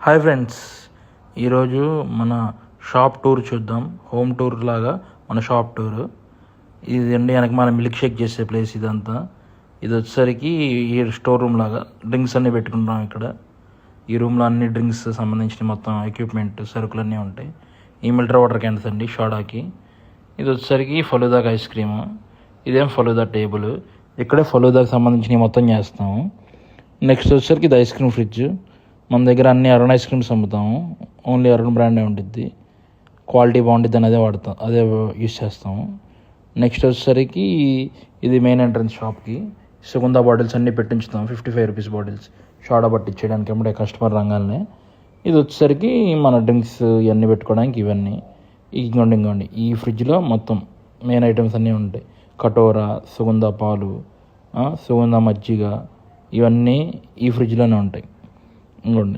Hi friends, ఈరోజు మన shop tour చూద్దాం. హోమ్ టూర్ లాగా మన షాప్ టూర్ ఇది అండి. వెనక మన మిల్క్ షేక్ చేసే ప్లేస్ ఇదంతా. ఇది వచ్చేసరికి ఈ స్టోర్ రూమ్ లాగా డ్రింక్స్ అన్నీ పెట్టుకుంటాం ఇక్కడ. ఈ రూమ్లో అన్ని డ్రింక్స్ సంబంధించిన మొత్తం ఎక్విప్మెంట్ సరుకులు అన్నీ ఉంటాయి. ఈ మిల్టర్ వాటర్ క్యాన్స్ అండి సోడాకి. ఇది వచ్చేసరికి ఫలూదాకి ఐస్ క్రీము. ఇదేం ఫలూదా టేబుల్. ఇక్కడే ఫలూదాకి సంబంధించినవి మొత్తం చేస్తాము. నెక్స్ట్ వచ్చేసరికి ఇది ఐస్ క్రీమ్ ఫ్రిడ్జ్. మన దగ్గర అన్ని అరుణ్ ఐస్ క్రీమ్స్ అమ్ముతాము. ఓన్లీ అరుణ్ బ్రాండే ఉంటుంది. క్వాలిటీ బాగుంటుంది అని అదే యూస్ చేస్తాము. నెక్స్ట్ వచ్చేసరికి ఇది మెయిన్ ఎంట్రన్స్ షాప్కి. సుగంధ బాటిల్స్ అన్నీ పెట్టించుతాం. 55 రూపీస్ బాటిల్స్ షాడా పట్టించేయడానికి అప్పుడే కస్టమర్ రంగాలనే. ఇది వచ్చేసరికి మన డ్రింక్స్ ఇవన్నీ పెట్టుకోవడానికి ఇవన్నీ. ఇంకోండి ఈ ఫ్రిడ్జ్లో మొత్తం మెయిన్ ఐటమ్స్ అన్నీ ఉంటాయి. కటోరా, సుగంధ పాలు, సుగంధ మజ్జిగ ఇవన్నీ ఈ ఫ్రిడ్జ్లోనే ఉంటాయి. ఇంకోండి